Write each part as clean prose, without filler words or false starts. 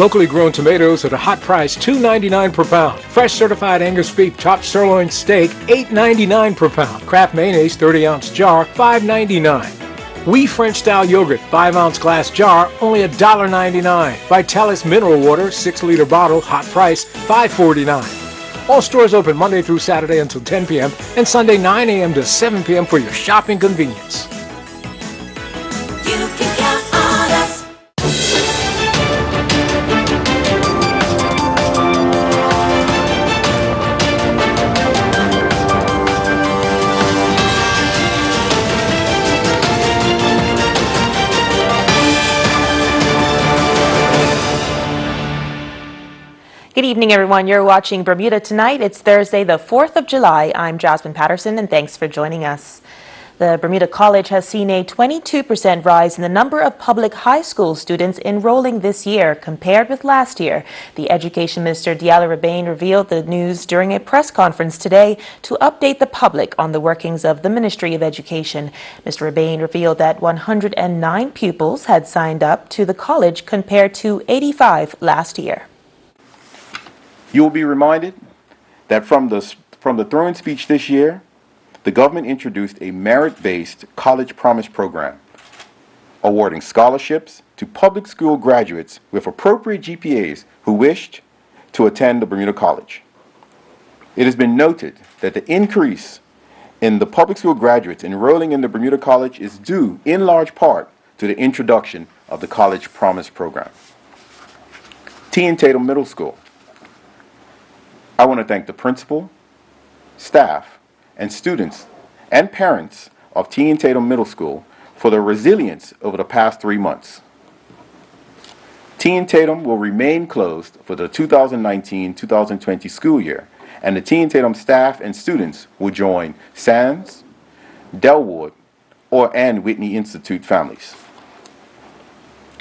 Locally grown tomatoes at a hot price, $2.99 per pound. Fresh certified Angus beef chopped sirloin steak, $8.99 per pound. Kraft mayonnaise 30-ounce jar, $5.99. Wee French-style yogurt, 5-ounce glass jar, only $1.99. Vitalis mineral water, 6-liter bottle, hot price, $5.49. All stores open Monday through Saturday until 10 p.m. and Sunday 9 a.m. to 7 p.m. for your shopping convenience. You can count on us. Good evening, everyone. You're watching Bermuda Tonight. It's Thursday, the 4th of July. I'm Jasmine Patterson, and thanks for joining us. The Bermuda College has seen a 22% rise in the number of public high school students enrolling this year compared with last year. The Education Minister, Diala Rabain, revealed the news during a press conference today to update the public on the workings of the Ministry of Education. Mr. Rabain revealed that 109 pupils had signed up to the college compared to 85 last year. You will be reminded that from the throwing speech this year, the government introduced a merit-based college promise program, awarding scholarships to public school graduates with appropriate GPAs who wished to attend the Bermuda College. It has been noted that the increase in the public school graduates enrolling in the Bermuda College is due in large part to the introduction of the College Promise program. T. and Tatum Middle School. I want to thank the principal, staff, and students and parents of T. and Tatum Middle School for their resilience over the past 3 months. T. and Tatum will remain closed for the 2019-2020 school year, and the T. and Tatum staff and students will join Sands, Delwood, and Whitney Institute families.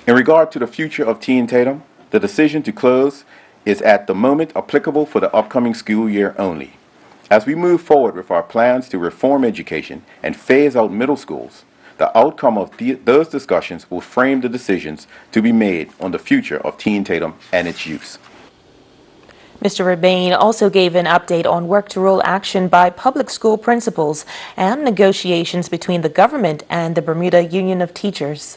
In regard to the future of T. and Tatum, the decision to close is at the moment applicable for the upcoming school year only. As we move forward with our plans to reform education and phase out middle schools, the outcome of those discussions will frame the decisions to be made on the future of T. and Tatum and its use. Mr. Rabain also gave an update on work-to-rule action by public school principals and negotiations between the government and the Bermuda Union of Teachers.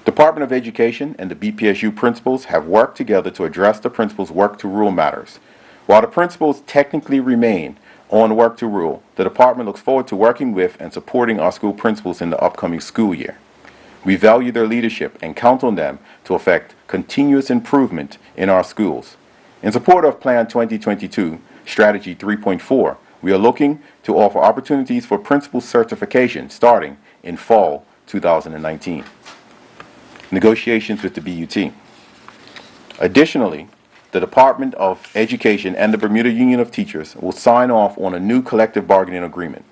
Department of Education and the BPSU principals have worked together to address the principals' work-to-rule matters. While the principals technically remain on work-to-rule, the department looks forward to working with and supporting our school principals in the upcoming school year. We value their leadership and count on them to effect continuous improvement in our schools. In support of Plan 2022 Strategy 3.4, we are looking to offer opportunities for principal certification starting in fall 2019. Negotiations with the BUT. Additionally, the Department of Education and the Bermuda Union of Teachers will sign off on a new collective bargaining agreement.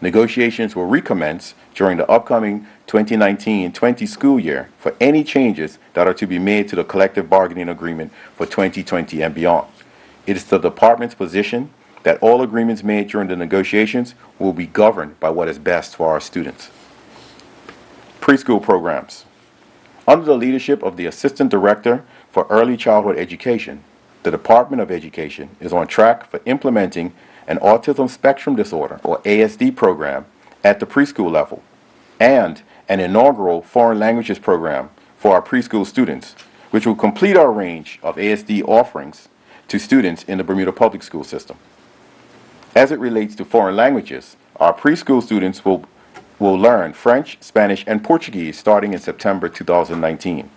Negotiations will recommence during the upcoming 2019-20 school year for any changes that are to be made to the collective bargaining agreement for 2020 and beyond. It is the department's position that all agreements made during the negotiations will be governed by what is best for our students. Preschool programs. Under the leadership of the Assistant Director for Early Childhood Education, the Department of Education is on track for implementing an Autism Spectrum Disorder, or ASD, program at the preschool level, and an inaugural foreign languages program for our preschool students, which will complete our range of ASD offerings to students in the Bermuda public school system. As it relates to foreign languages, our preschool students will learn French, Spanish, and Portuguese starting in September 2019.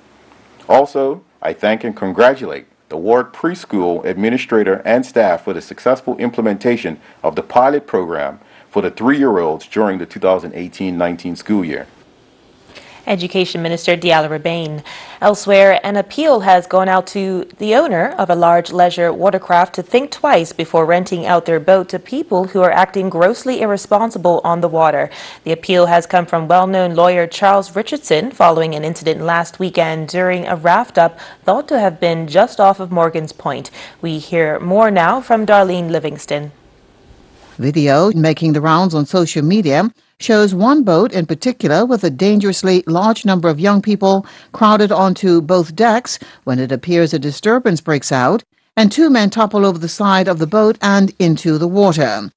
Also, I thank and congratulate the Ward Preschool Administrator and staff for the successful implementation of the pilot program for the 3-year-olds during the 2018-19 school year. Education Minister Diala Rabain. Elsewhere, an appeal has gone out to the owner of a large leisure watercraft to think twice before renting out their boat to people who are acting grossly irresponsible on the water. The appeal has come from well-known lawyer Charles Richardson following an incident last weekend during a raft-up thought to have been just off of Morgan's Point. We hear more now from Darlene Livingston. Video making the rounds on social media shows one boat in particular with a dangerously large number of young people crowded onto both decks when it appears a disturbance breaks out, and two men topple over the side of the boat and into the water.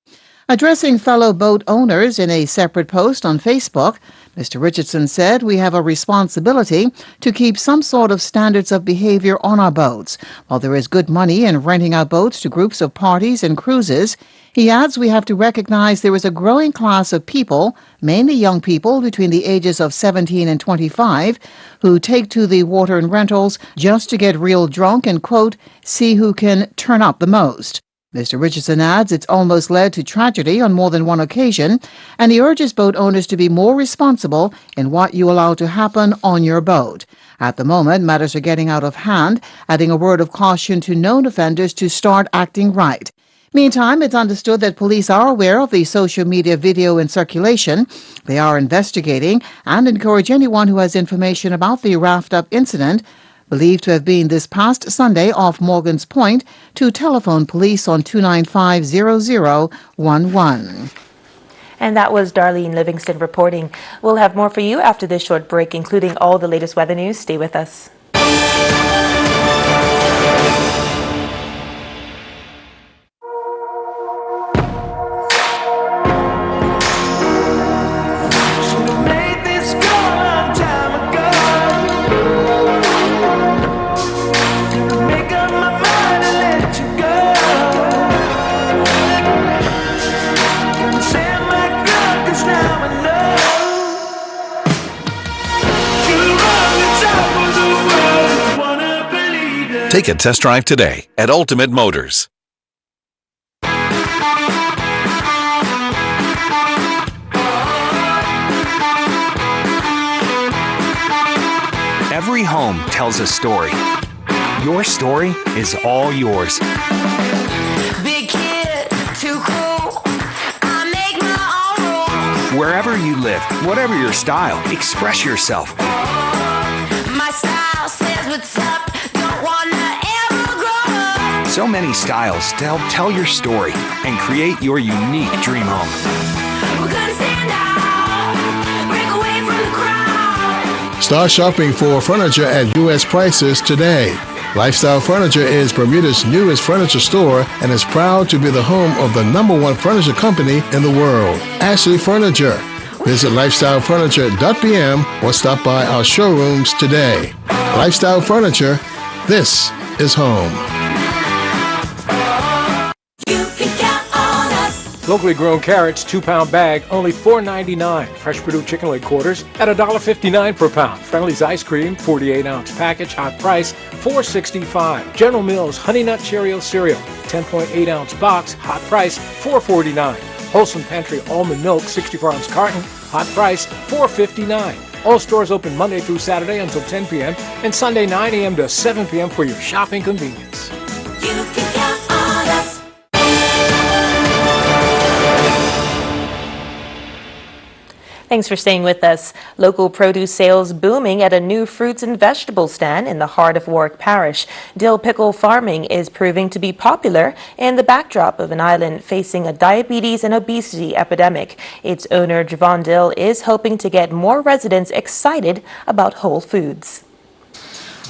Addressing fellow boat owners in a separate post on Facebook, Mr. Richardson said, "We have a responsibility to keep some sort of standards of behavior on our boats. While there is good money in renting out boats to groups of parties and cruises, he adds we have to recognize there is a growing class of people, mainly young people between the ages of 17 and 25, who take to the water in rentals just to get real drunk and, quote, see who can turn up the most." Mr. Richardson adds it's almost led to tragedy on more than one occasion, and he urges boat owners to be more responsible in what you allow to happen on your boat. At the moment, matters are getting out of hand, adding a word of caution to known offenders to start acting right. Meantime, it's understood that police are aware of the social media video in circulation. They are investigating and encourage anyone who has information about the raft-up incident, believed to have been this past Sunday off Morgan's Point, to telephone police on 295-0011. And that was Darlene Livingston reporting. We'll have more for you after this short break, including all the latest weather news. Stay with us. Take a test drive today at Ultimate Motors. Every home tells a story. Your story is all yours. Big kid, too cool. I make my own rules. Wherever you live, whatever your style, express yourself. My style says what's up. Don't wanna ever grow up. So many styles to help tell your story and create your unique dream home. We're gonna stand out, break away from the crowd. Start shopping for furniture at U.S. prices today. Lifestyle Furniture is Bermuda's newest furniture store and is proud to be the home of the #1 furniture company in the world, Ashley Furniture. Visit lifestylefurniture.bm or stop by our showrooms today. Lifestyle Furniture, this is home. You can count on us. Locally grown carrots, 2-pound bag, only $4.99. Fresh Purdue chicken leg quarters at $1.59 per pound. Friendly's ice cream, 48-ounce package, hot price, $4.65. General Mills Honey Nut Cheerio cereal, 10.8-ounce box, hot price, $4.49. Wholesome Pantry almond milk, 64-ounce carton, hot price, $4.59. All stores open Monday through Saturday until 10 p.m. and Sunday 9 a.m. to 7 p.m. for your shopping convenience. You can count on us. Thanks for staying with us. Local produce sales booming at a new fruits and vegetables stand in the heart of Warwick Parish. Dill pickle farming is proving to be popular in the backdrop of an island facing a diabetes and obesity epidemic. Its owner, Javon Dill, is hoping to get more residents excited about whole foods.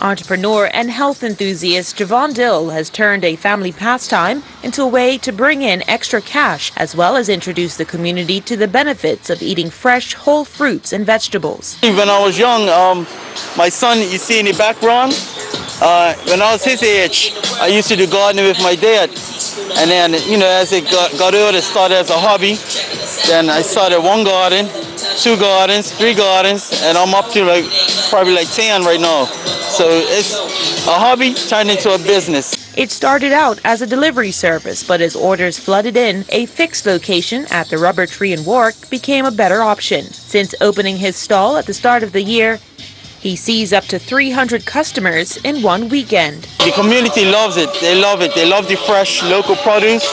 Entrepreneur and health enthusiast Javon Dill has turned a family pastime into a way to bring in extra cash, as well as introduce the community to the benefits of eating fresh, whole fruits and vegetables. When I was young, my son, you see in the background, when I was his age, I used to do gardening with my dad. And then, as it got older, it started as a hobby. Then I started one garden, 2 gardens, 3 gardens, and I'm up to probably 10 right now. So it's a hobby turned into a business. It started out as a delivery service, but as orders flooded in, a fixed location at the Rubber Tree in Warwick became a better option. Since opening his stall at the start of the year, he sees up to 300 customers in one weekend. The community loves it. They love it. They love the fresh local produce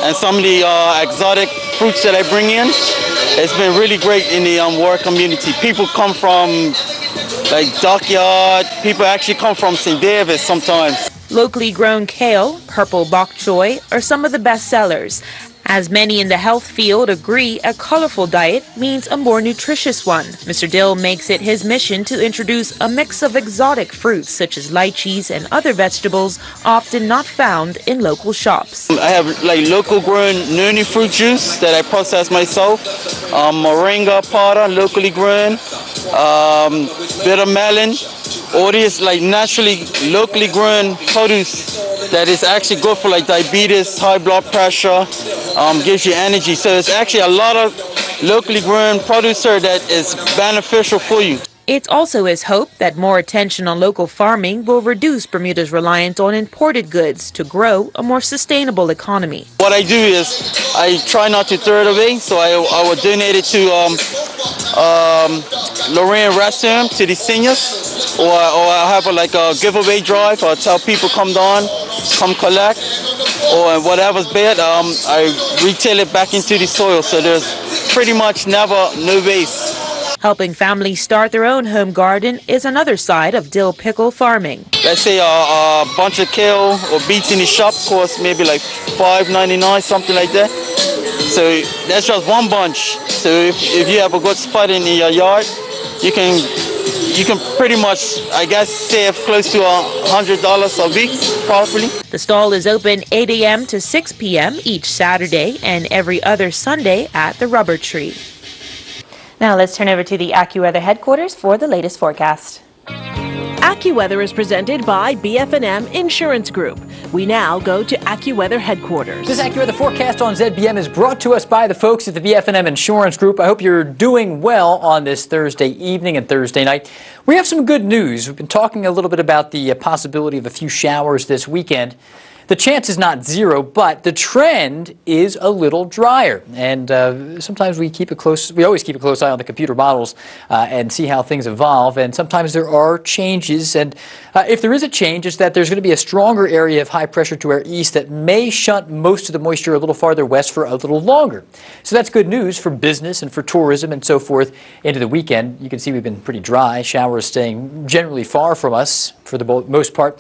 and some of the exotic fruits that I bring in. It's been really great in the Warwick community. People come from Dockyard. People actually come from St. Davis sometimes. Locally grown kale, purple bok choy are some of the best sellers. As many in the health field agree, a colorful diet means a more nutritious one. Mr. Dill makes it his mission to introduce a mix of exotic fruits such as lychees and other vegetables often not found in local shops. I have like local grown noni fruit juice that I process myself, moringa powder, locally grown, bitter melon, all these like naturally locally grown produce that is actually good for like diabetes, high blood pressure, gives you energy. So it's actually a lot of locally grown produce here that is beneficial for you. It's also his hope that more attention on local farming will reduce Bermuda's reliance on imported goods to grow a more sustainable economy. What I do is I try not to throw it away, so I will donate it to Lorraine Restaurant, to the seniors, or I'll have a giveaway drive. I'll tell people come down, come collect, or whatever's bad, I retail it back into the soil. So there's pretty much never no waste. Helping families start their own home garden is another side of dill pickle farming. Let's say a bunch of kale or beets in the shop costs maybe like $5.99, something like that. So that's just one bunch. So if you have a good spot in your yard, you can pretty much, I guess, save close to $100 a week, probably. The stall is open 8 a.m. to 6 p.m. each Saturday and every other Sunday at the Rubber Tree. Now let's turn over to the AccuWeather headquarters for the latest forecast. AccuWeather is presented by BF&M Insurance Group. We now go to AccuWeather headquarters. This AccuWeather forecast on ZBM is brought to us by the folks at the BF&M Insurance Group. I hope you're doing well on this Thursday evening and Thursday night. We have some good news. We've been talking a little bit about the possibility of a few showers this weekend. The chance is not zero, but the trend is a little drier. And sometimes we always keep a close eye on the computer models and see how things evolve. And sometimes there are changes. And if there is a change, it's that there's going to be a stronger area of high pressure to our east that may shunt most of the moisture a little farther west for a little longer. So that's good news for business and for tourism and so forth into the weekend. You can see we've been pretty dry. Showers staying generally far from us for the most part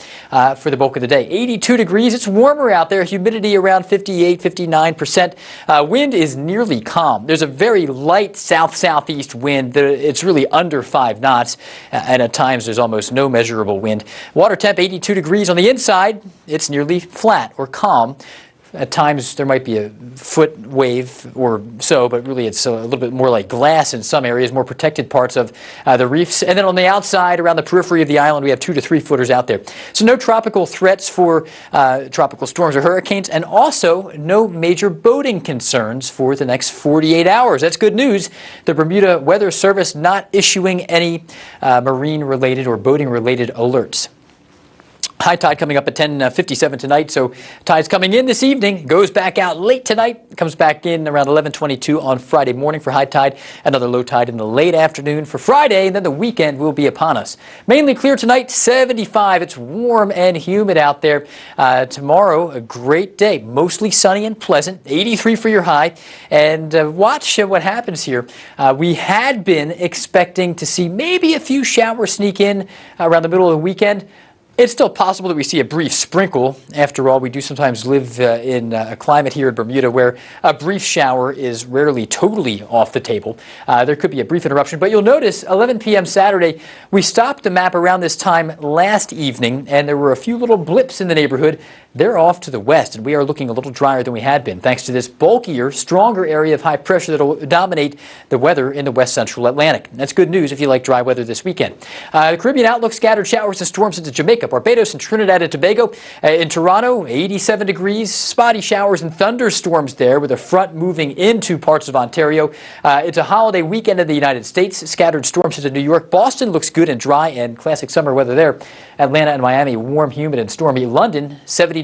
for the bulk of the day. 82 degrees. It's warmer out there. Humidity around 58, 59%. Wind is nearly calm. There's a very light south-southeast wind. It's really under 5 knots, and at times there's almost no measurable wind. Water temp 82 degrees. On the inside, it's nearly flat or calm. At times there might be a foot wave or so, but really it's a little bit more like glass in some areas, more protected parts of the reefs. And then on the outside, around the periphery of the island, we have 2 to 3 footers out there. So no tropical threats for tropical storms or hurricanes, and also no major boating concerns for the next 48 hours. That's good news. The Bermuda Weather Service not issuing any marine-related or boating-related alerts. High tide coming up at 10:57 tonight, so tide's coming in this evening, goes back out late tonight, comes back in around 11:22 on Friday morning for high tide, another low tide in the late afternoon for Friday, and then the weekend will be upon us. Mainly clear tonight, 75. It's warm and humid out there. Tomorrow, a great day, mostly sunny and pleasant, 83 for your high, and watch what happens here. We had been expecting to see maybe a few showers sneak in around the middle of the weekend. It's still possible that we see a brief sprinkle. After all, we do sometimes live in a climate here in Bermuda where a brief shower is rarely totally off the table. There could be a brief interruption, but you'll notice 11 p.m. Saturday, we stopped the map around this time last evening, and there were a few little blips in the neighborhood. They're off to the west, and we are looking a little drier than we had been, thanks to this bulkier, stronger area of high pressure that will dominate the weather in the west central Atlantic. That's good news if you like dry weather this weekend. The Caribbean outlook, scattered showers and storms into Jamaica, Barbados, and Trinidad and Tobago. In Toronto, 87 degrees, spotty showers and thunderstorms there with a front moving into parts of Ontario. It's a holiday weekend in the United States. Scattered storms into New York. Boston looks good and dry and classic summer weather there. Atlanta and Miami, warm, humid, and stormy. London, 79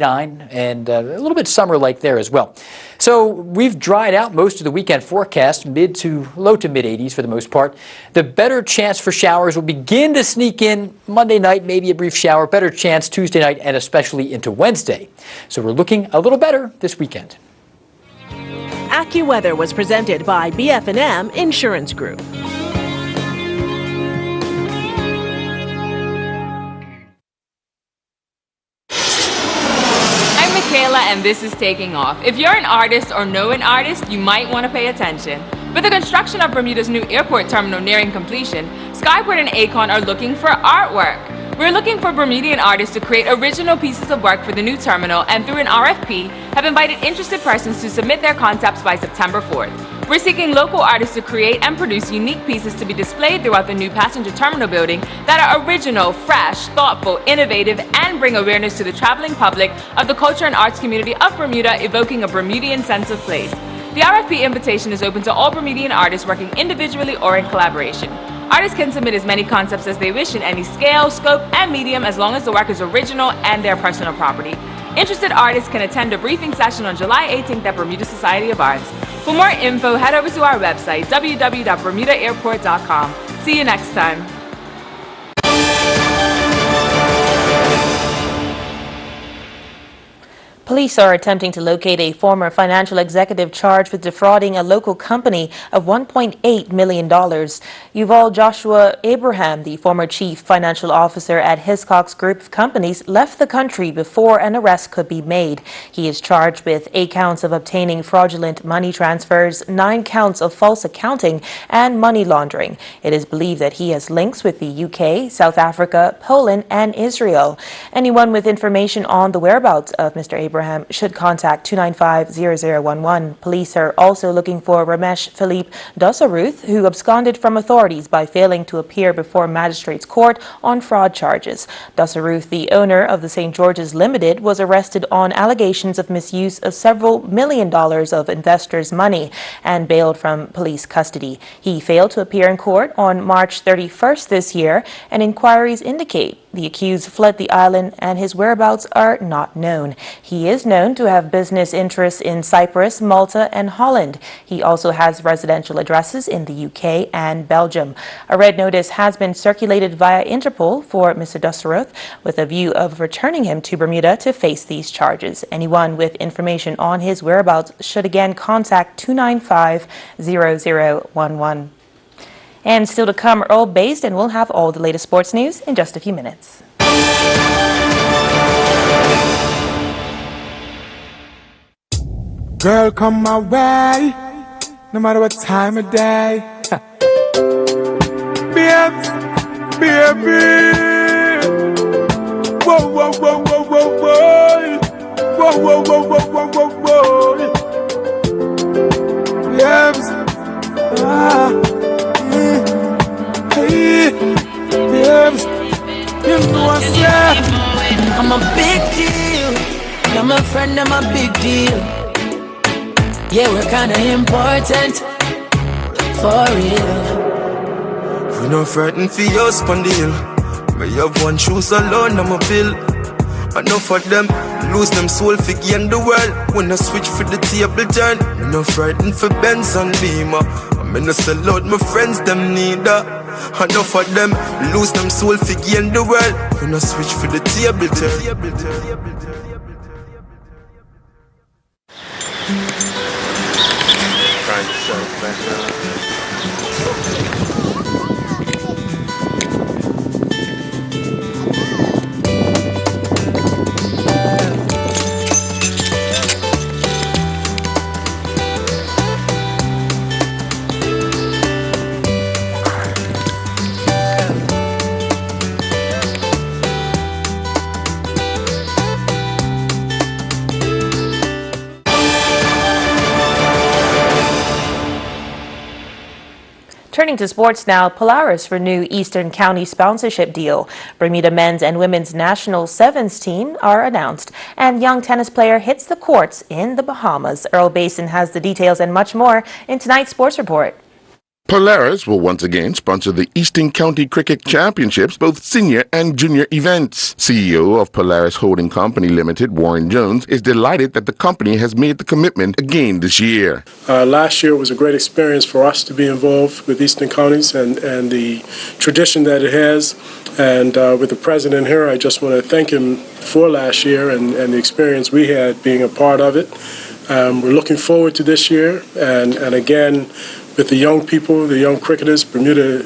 and a little bit summer-like there as well. So we've dried out most of the weekend forecast, mid to low to mid 80s for the most part. The better chance for showers will begin to sneak in Monday night, maybe a brief shower. Better chance Tuesday night and especially into Wednesday. So we're looking a little better this weekend. AccuWeather was presented by BF&M Insurance Group. Angela, and this is Taking Off. If you're an artist or know an artist, you might want to pay attention. With the construction of Bermuda's new airport terminal nearing completion, Skyport and Aecon are looking for artwork. We're looking for Bermudian artists to create original pieces of work for the new terminal, and through an RFP, have invited interested persons to submit their concepts by September 4th. We're seeking local artists to create and produce unique pieces to be displayed throughout the new passenger terminal building that are original, fresh, thoughtful, innovative, and bring awareness to the traveling public of the culture and arts community of Bermuda, evoking a Bermudian sense of place. The RFP invitation is open to all Bermudian artists working individually or in collaboration. Artists can submit as many concepts as they wish in any scale, scope, and medium, as long as the work is original and their personal property. Interested artists can attend a briefing session on July 18th at Bermuda Society of Arts. For more info, head over to our website, www.bermudaairport.com. See you next time. Police are attempting to locate a former financial executive charged with defrauding a local company of $1.8 million. Yuval Joshua Abraham, the former chief financial officer at Hiscox Group of Companies, left the country before an arrest could be made. He is charged with 8 counts of obtaining fraudulent money transfers, 9 counts of false accounting, and money laundering. It is believed that he has links with the UK, South Africa, Poland, and Israel. Anyone with information on the whereabouts of Mr. Abraham should contact 295-0011. Police are also looking for Ramesh Philippe Dosaruth, who absconded from authorities by failing to appear before magistrates court on fraud charges. Dosaruth, the owner of the St. George's Limited, was arrested on allegations of misuse of several $1 million of investors' money and bailed from police custody. He failed to appear in court on March 31st this year, and inquiries indicate the accused fled the island and his whereabouts are not known. He is known to have business interests in Cyprus, Malta, and Holland. He also has residential addresses in the UK and Belgium. A red notice has been circulated via Interpol for Mr. Dosaruth with a view of returning him to Bermuda to face these charges. Anyone with information on his whereabouts should again contact 295-0011. And still to come, Earl Based, and we'll have all the latest sports news in just a few minutes. Girl, come my way, no matter what time of day. Babes, baby. Whoa, whoa, whoa, whoa, whoa, whoa. Whoa, whoa, whoa, whoa, whoa, whoa, whoa. Babes, hey, babes, you know what's up. I'm a big deal. You're my friend, I'm a big deal. Yeah, we're kinda important. For real. We no frightened for your spondyle. Me have one shoes alone, I'm a bill. Enough of them lose them soul for gain the world. When I switch for the table turn, me no frightened for Benz and Beamer. Me no sell out my friends, them neither. Enough of them lose them soul for gain the world. When I switch for the table turn. Turning to sports now, Polaris for new Eastern County sponsorship deal. Bermuda men's and women's national sevens team are announced, and young tennis player hits the courts in the Bahamas. Earl Basin has the details and much more in tonight's sports report. Polaris will once again sponsor the Eastern County Cricket Championships, both senior and junior events. CEO of Polaris Holding Company Limited, Warren Jones, is delighted that the company has made the commitment again this year. Last year was a great experience for us to be involved with Eastern Counties and the tradition that it has. And with the president here, I just want to thank him for last year and the experience we had being a part of it. We're looking forward to this year, and again, with the young people, the young cricketers. Bermuda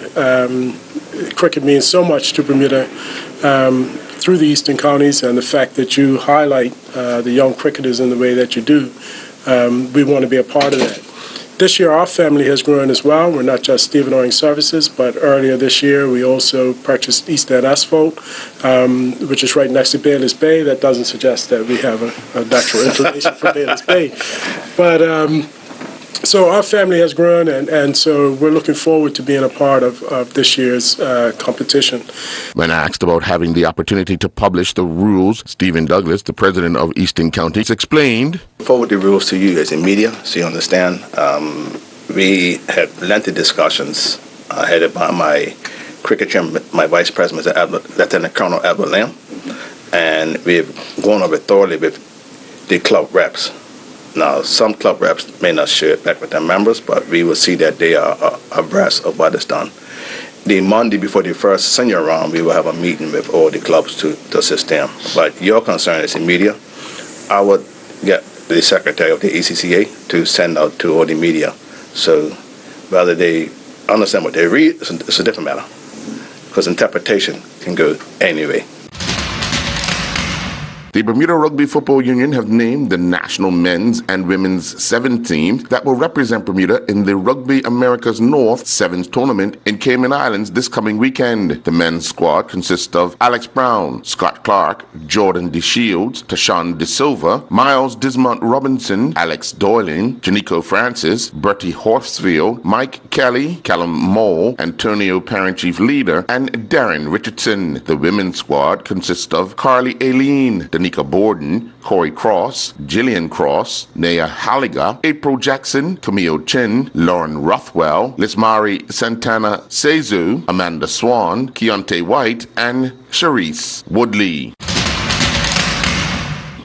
cricket means so much to Bermuda. through the Eastern Counties, and the fact that you highlight the young cricketers in the way that you do. We want to be a part of that. This year, our family has grown as well. We're not just Stephen Owing Services, but earlier this year, we also purchased East End Asphalt, which is right next to Bayless Bay. That doesn't suggest that we have a natural inclination for Bayless Bay. But so our family has grown, and so we're looking forward to being a part of this year's competition. When asked about having the opportunity to publish the rules, Stephen Douglas, the president of Eastern County, explained, forward the rules to you as in media so you understand. We had lengthy discussions headed by my cricket chairman, my vice president, Lieutenant Colonel Albert Lamb, and we've gone over it thoroughly with the club reps. Now, some club reps may not share it back with their members, but we will see that they are abreast of what is done. The Monday before the first senior round, we will have a meeting with all the clubs to assist them. But your concern is in media. I would get the secretary of the ECCA to send out to all the media. So whether they understand what they read, it's a different matter, because interpretation can go anyway. The Bermuda Rugby Football Union have named the national men's and women's 7 teams that will represent Bermuda in the Rugby Americas North Sevens tournament in Cayman Islands this coming weekend. The men's squad consists of Alex Brown, Scott Clark, Jordan DeShields, Tashawn De Silva, Miles Dismont Robinson, Alex Doyling, Janico Francis, Bertie Horsfield, Mike Kelly, Callum Mole, Antonio Parent Chief Leader, and Darren Richardson. The women's squad consists of Carly Aileen, Danica Borden, Corey Cross, Jillian Cross, Naya Halliga, April Jackson, Camille Chin, Lauren Rothwell, Lismari Santana Sezu, Amanda Swan, Keontae White, and Sharice Woodley.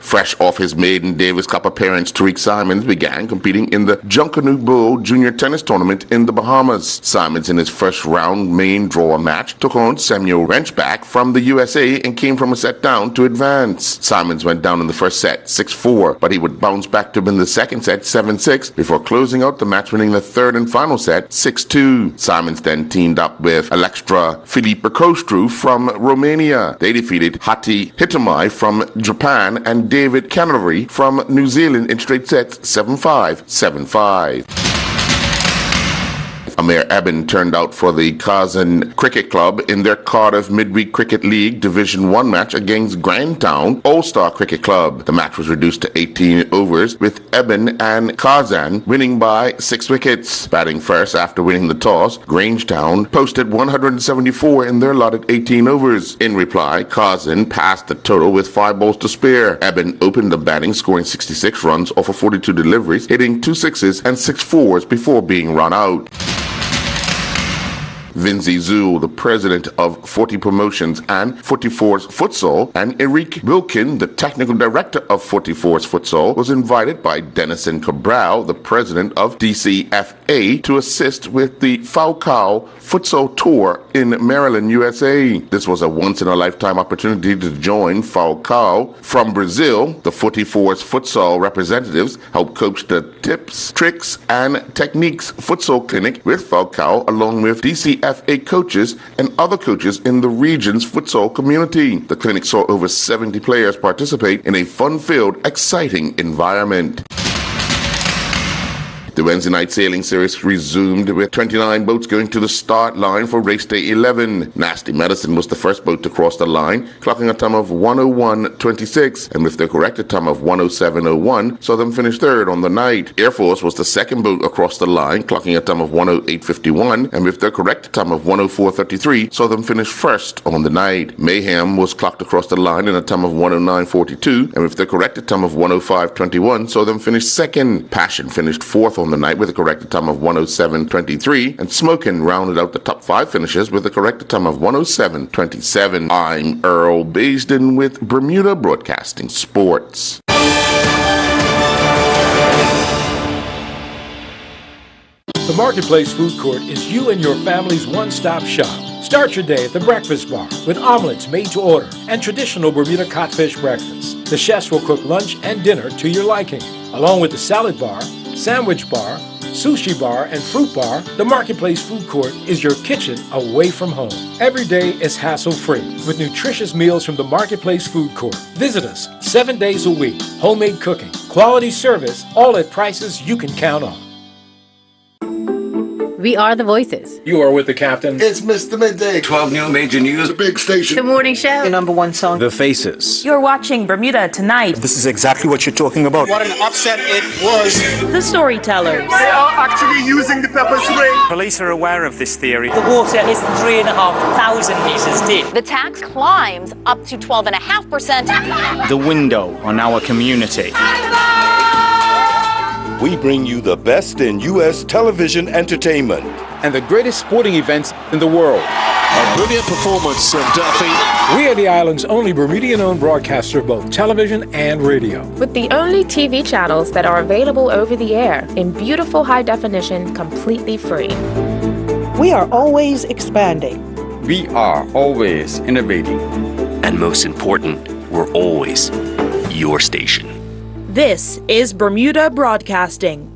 Fresh off his maiden Davis Cup appearance, Tariq Simons began competing in the Junkanoo Bowl Junior Tennis Tournament in the Bahamas. Simons, in his first round main draw match, took on Samuel Wrenchback from the USA and came from a set down to advance. Simons went down in the first set 6-4, but he would bounce back to win the second set 7-6 before closing out the match, winning the third and final set 6-2. Simons then teamed up with Alexandra Filipe Kostru from Romania. They defeated Hati Hitamai from Japan and David Canary from New Zealand in straight sets 7-5, 7-5. Amir Eben turned out for the Kazan Cricket Club in their Cardiff Midweek Cricket League Division 1 match against Grandtown All-Star Cricket Club. The match was reduced to 18 overs, with Eben and Kazan winning by 6 wickets. Batting first after winning the toss, Grangetown posted 174 in their allotted 18 overs. In reply, Kazan passed the total with 5 balls to spare. Eben opened the batting, scoring 66 runs off of 42 deliveries, hitting 2 sixes and 6 fours before being run out. Vinzi Zul, the president of 40 Promotions and 44's Futsal, and Eric Wilkin, the technical director of 44's Futsal, was invited by Denison Cabral, the president of DCFA, to assist with the Falcao Futsal Tour in Maryland, USA. This was a once-in-a-lifetime opportunity to join Falcao. From Brazil, the 44's Futsal representatives helped coach the Tips, Tricks, and Techniques Futsal Clinic with Falcao, along with DCFA coaches and other coaches in the region's futsal community. The clinic saw over 70 players participate in a fun-filled, exciting environment. The Wednesday night sailing series resumed with 29 boats going to the start line for race day 11. Nasty Medicine was the first boat to cross the line, clocking a time of 1:01:26, and with the corrected time of 1:07:01, saw them finish third on the night. Air Force was the second boat across the line, clocking a time of 1:08:51, and with their corrected time of 1:04:33, saw them finish first on the night. Mayhem was clocked across the line in a time of 1:09:42, and with their corrected time of 1:05:21, saw them finish second. Passion finished fourth on the night with a corrected time of 1:07:23, and Smokin' rounded out the top 5 finishers with a corrected time of 1:07:27. I'm Earl Baisden with Bermuda Broadcasting Sports. The Marketplace Food Court is you and your family's one-stop shop. Start your day at the Breakfast Bar with omelets made to order and traditional Bermuda codfish breakfast. The chefs will cook lunch and dinner to your liking, along with the salad bar, sandwich bar, sushi bar, and fruit bar, the Marketplace Food Court is your kitchen away from home. Every day is hassle-free with nutritious meals from the Marketplace Food Court. Visit us 7 days a week. Homemade cooking, quality service, all at prices you can count on. We are the voices. You are with the captain. It's Mr. Midday. 12 new major news. The big station. The morning show. Your number one song. The Faces. You're watching Bermuda Tonight. This is exactly what you're talking about. What an upset it was. The Storytellers. They are actually using the pepper spray. Police are aware of this theory. The water is 3,500 meters deep. The tax climbs up to 12.5%. The window on our community. We bring you the best in U.S. television entertainment and the greatest sporting events in the world. A brilliant performance of Duffy. We are the island's only Bermudian-owned broadcaster of both television and radio. With the only TV channels that are available over the air in beautiful high definition, completely free. We are always expanding. We are always innovating. And most important, we're always your station. This is Bermuda Broadcasting.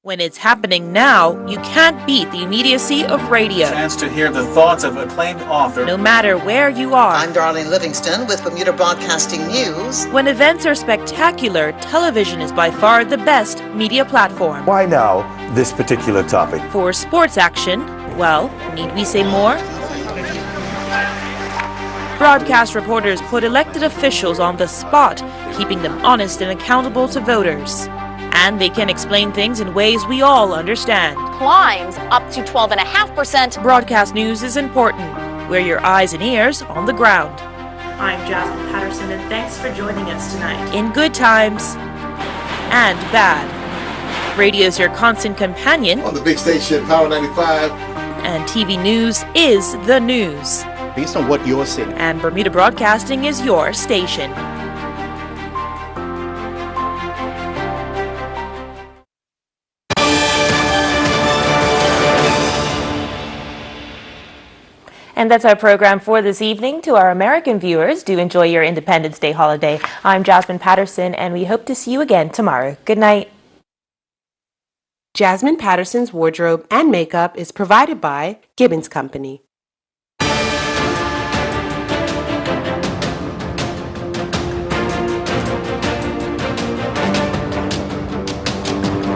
When it's happening now, you can't beat the immediacy of radio. Chance to hear the thoughts of acclaimed author. No matter where you are. I'm Darlene Livingston with Bermuda Broadcasting News. When events are spectacular, television is by far the best media platform. Why now, this particular topic? For sports action, well, need we say more? Broadcast reporters put elected officials on the spot, keeping them honest and accountable to voters. And they can explain things in ways we all understand. Climbs up to 12.5%. Broadcast news is important. We're your eyes and ears on the ground. I'm Jasmine Patterson, and thanks for joining us tonight. In good times and bad. Radio's your constant companion. On the big station, Power 95. And TV news is the news. Based on what you're saying. And Bermuda Broadcasting is your station. And that's our program for this evening. To our American viewers, do enjoy your Independence Day holiday. I'm Jasmine Patterson, and we hope to see you again tomorrow. Good night. Jasmine Patterson's wardrobe and makeup is provided by Gibbons Company.